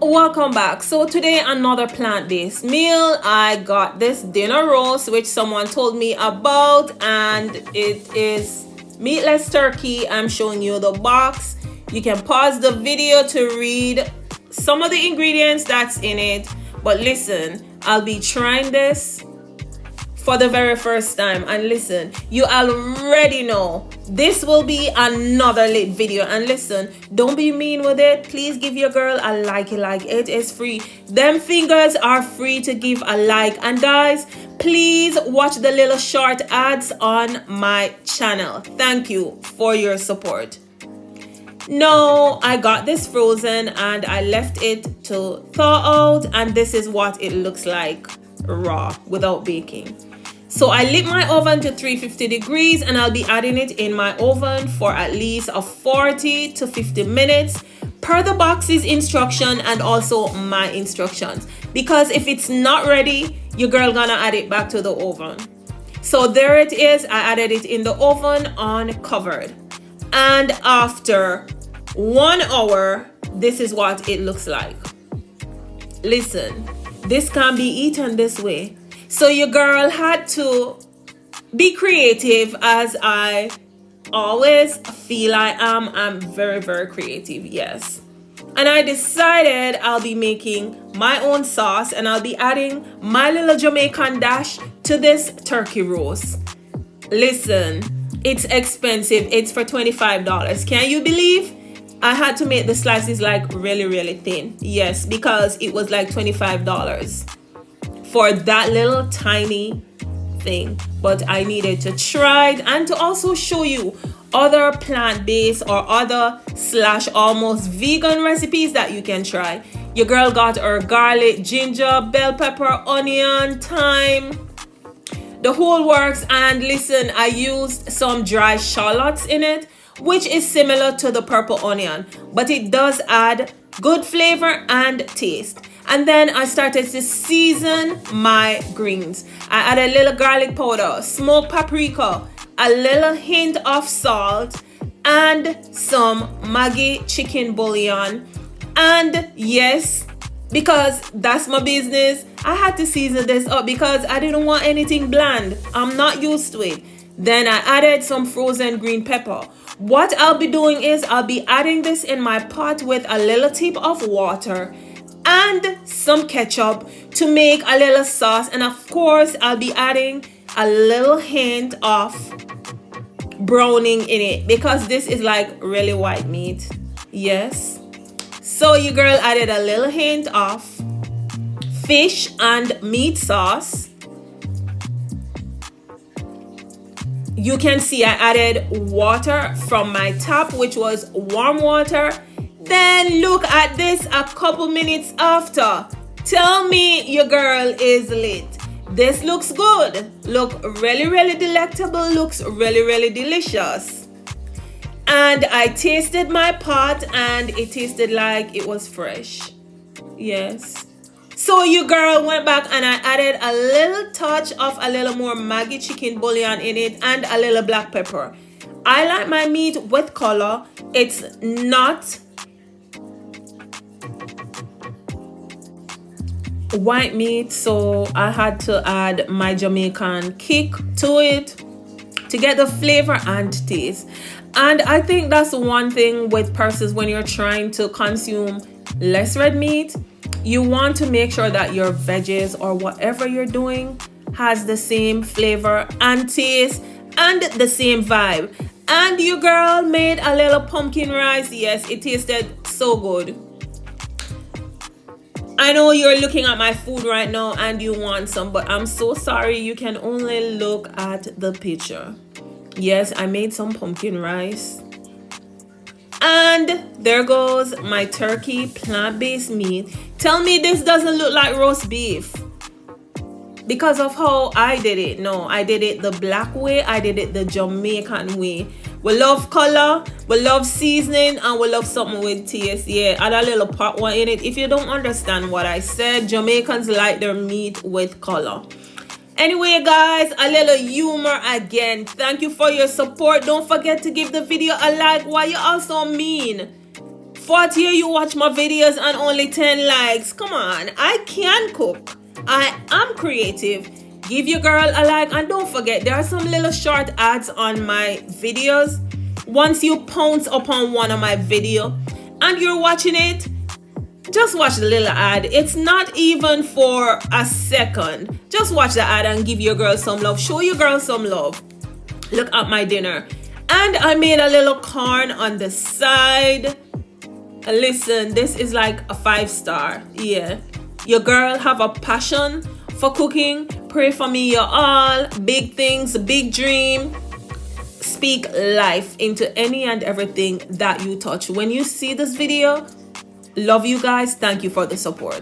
Welcome back. So today another plant-based meal. I got this dinner roast which someone told me about, and it is meatless turkey. I'm showing you the box. You can pause the video to read some of the ingredients that's in it. But listen, I'll be trying this for the very first time, and listen, you already know this will be another lit video. And listen, don't be mean with it. Please give your girl a like. It is free. Them fingers are free to give a like. And guys, please watch the little short ads on my channel. Thank you for your support. No, I got this frozen and I left it to thaw out, and this is what it looks like raw without baking. So I lit my oven to 350 degrees, and I'll be adding it in my oven for at least 40 to 50 minutes per the box's instruction and also my instructions. Because if it's not ready, your girl gonna add it back to the oven. So there it is. I added it in the oven uncovered. And after 1 hour, this is what it looks like. Listen, this can be eaten this way. So your girl had to be creative, as I always feel I am. I'm very, very creative, yes. And I decided I'll be making my own sauce, and I'll be adding my little Jamaican dash to this turkey roast. Listen, it's expensive. It's for $25. Can you believe? I had to make the slices like really, really thin. Yes, because it was like $25 for that little tiny thing. But I needed to try it and to also show you other plant-based or other / almost vegan recipes that you can try. Your girl got her garlic, ginger, bell pepper, onion, thyme, the whole works. And listen, I used some dry shallots in it, which is similar to the purple onion, but it does add good flavor and taste. And then I started to season my greens. I added a little garlic powder, smoked paprika, a little hint of salt, and some Maggi chicken bouillon. And yes, because that's my business, I had to season this up because I didn't want anything bland. I'm not used to it. Then I added some frozen green pepper. What I'll be doing is I'll be adding this in my pot with a little tip of water and some ketchup to make a little sauce. And of course, I'll be adding a little hint of browning in it because this is like really white meat. Yes. So your girl added a little hint of fish and meat sauce. You can see I added water from my tap, which was warm water. Then look at this a couple minutes after. Tell me your girl is lit. This looks good. Look really, really delectable. Looks really, really delicious. And I tasted my pot and it tasted like it was fresh. Yes. So your girl went back and I added a little touch of a little more Maggi chicken bouillon in it and a little black pepper. I like my meat with color. It's not white meat, so I had to add my Jamaican kick to it to get the flavor and taste. And I think that's one thing with persons when you're trying to consume less red meat. You want to make sure that your veggies or whatever you're doing has the same flavor and taste and the same vibe. And your girl made a little pumpkin rice. Yes, it tasted so good. I know you're looking at my food right now and you want some, but I'm so sorry, you can only look at the picture. Yes, I made some pumpkin rice. And there goes my turkey plant-based meat. Tell me this doesn't look like roast beef because of how I did it. No, I did it the black way. I did it the Jamaican way. We love color, we love seasoning, and we love something with taste. Yeah, add a little pot one in it. If you don't understand what I said, Jamaicans like their meat with color. Anyway, guys, a little humor again. Thank you for your support. Don't forget to give the video a like. Why you all so mean? 40 of you watch my videos and only 10 likes. Come on, I can cook. I am creative. Give your girl a like, and don't forget, there are some little short ads on my videos. Once you pounce upon one of my video and you're watching it, just watch the little ad. It's not even for a second. Just watch the ad and give your girl some love. Show your girl some love. Look at my dinner. And I made a little corn on the side. Listen, this is like a 5-star. Yeah. Your girl have a passion for cooking. Pray for me, you all. Big things, big dream. Speak life into any and everything that you touch. When you see this video, love you guys. Thank you for the support.